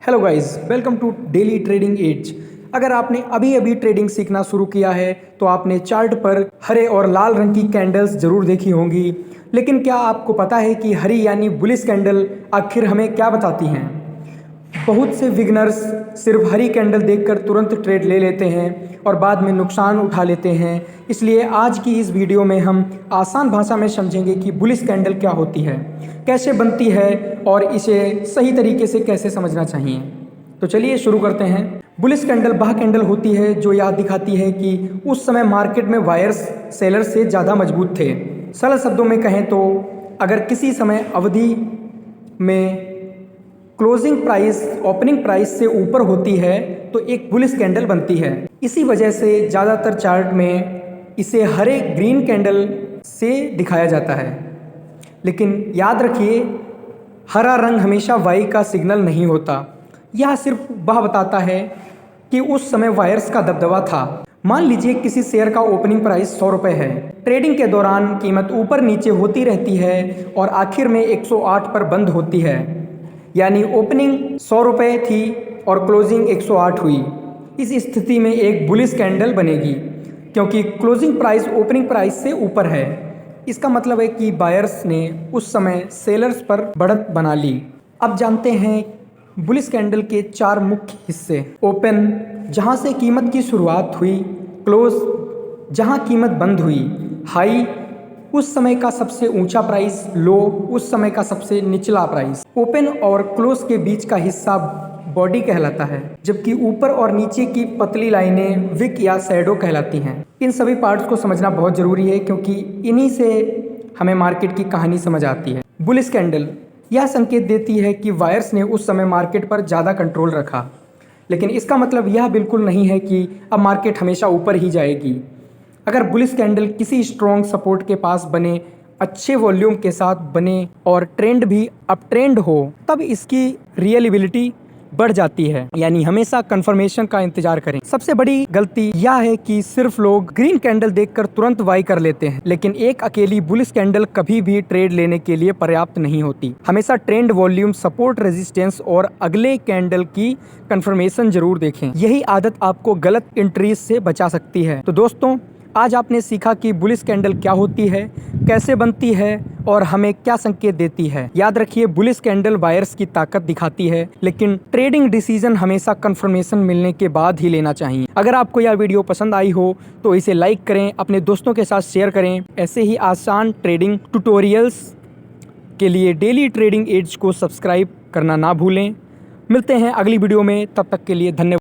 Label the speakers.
Speaker 1: Hello guys, welcome to daily trading edge. अगर आपने अभी अभी ट्रेडिंग सीखना शुरू किया है तो आपने चार्ट पर हरे और लाल रंग की कैंडल्स जरूर देखी होंगी, लेकिन क्या आपको पता है कि हरी यानी बुलिश कैंडल आखिर हमें क्या बताती हैं? बहुत से बिगनर्स सिर्फ हरी कैंडल देखकर तुरंत ट्रेड ले लेते हैं और बाद में नुकसान उठा लेते हैं। इसलिए आज की इस वीडियो में हम आसान भाषा में समझेंगे कि बुलिश कैंडल क्या होती है, कैसे बनती है और इसे सही तरीके से कैसे समझना चाहिए। तो चलिए शुरू करते हैं। बुलिश कैंडल वह कैंडल होती है जो यह दिखाती है कि उस समय मार्केट में वायर्स सेलर से ज़्यादा मजबूत थे। सरल शब्दों में कहें तो अगर किसी समय अवधि में क्लोजिंग प्राइस ओपनिंग प्राइस से ऊपर होती है तो एक बुलिश कैंडल बनती है। इसी वजह से ज़्यादातर चार्ट में इसे हरे ग्रीन कैंडल से दिखाया जाता है। लेकिन याद रखिए, हरा रंग हमेशा वाई का सिग्नल नहीं होता। यह सिर्फ वह बताता है कि उस समय वायर्स का दबदबा था। मान लीजिए किसी शेयर का ओपनिंग प्राइस 100 रुपये है। ट्रेडिंग के दौरान कीमत ऊपर नीचे होती रहती है और आखिर में 108 पर बंद होती है, यानी ओपनिंग 100 रुपये थी और क्लोजिंग 108 हुई। इस स्थिति में एक बुलिश कैंडल बनेगी क्योंकि क्लोजिंग प्राइस ओपनिंग प्राइस से ऊपर है। इसका मतलब है कि बायर्स ने उस समय सेलर्स पर बढ़त बना ली। अब जानते हैं बुलिश कैंडल के 4 मुख्य हिस्से। ओपन, जहां से कीमत की शुरुआत हुई। क्लोज, जहां कीमत बंद हुई। हाई, उस समय का सबसे ऊंचा प्राइस। लो, उस समय का सबसे निचला प्राइस। ओपन और क्लोज के बीच का हिस्सा बॉडी कहलाता है, जबकि ऊपर और नीचे की पतली लाइनें विक या शैडो कहलाती हैं। इन सभी पार्ट्स को समझना बहुत ज़रूरी है क्योंकि इन्हीं से हमें मार्केट की कहानी समझ आती है। बुलिश कैंडल यह संकेत देती है कि वायर्स ने उस समय मार्केट पर ज़्यादा कंट्रोल रखा, लेकिन इसका मतलब यह बिल्कुल नहीं है कि अब मार्केट हमेशा ऊपर ही जाएगी। अगर बुलिश कैंडल किसी स्ट्रॉन्ग सपोर्ट के पास बने, अच्छे वॉल्यूम के साथ बने और ट्रेंड भी अप ट्रेंड हो, तब इसकी रियलिबिलिटी बढ़ जाती है, यानी हमेशा कंफर्मेशन का इंतजार करें। सबसे बड़ी गलती यह है कि सिर्फ लोग ग्रीन कैंडल देखकर तुरंत बाई कर लेते हैं, लेकिन एक अकेली बुलिश कैंडल कभी भी ट्रेड लेने के लिए पर्याप्त नहीं होती। हमेशा ट्रेंड, वॉल्यूम, सपोर्ट, रेजिस्टेंस और अगले कैंडल की कंफर्मेशन जरूर देखें। यही आदत आपको गलत एंट्रीज से बचा सकती है। तो दोस्तों, आज आपने सीखा कि बुलिश कैंडल क्या होती है, कैसे बनती है और हमें क्या संकेत देती है। याद रखिए, बुलिश कैंडल बायर्स की ताकत दिखाती है, लेकिन ट्रेडिंग डिसीजन हमेशा कंफर्मेशन मिलने के बाद ही लेना चाहिए। अगर आपको यह वीडियो पसंद आई हो तो इसे लाइक करें, अपने दोस्तों के साथ शेयर करें। ऐसे ही आसान ट्रेडिंग ट्यूटोरियल्स के लिए डेली ट्रेडिंग एज को सब्सक्राइब करना ना भूलें। मिलते हैं अगली वीडियो में, तब तक के लिए धन्यवाद।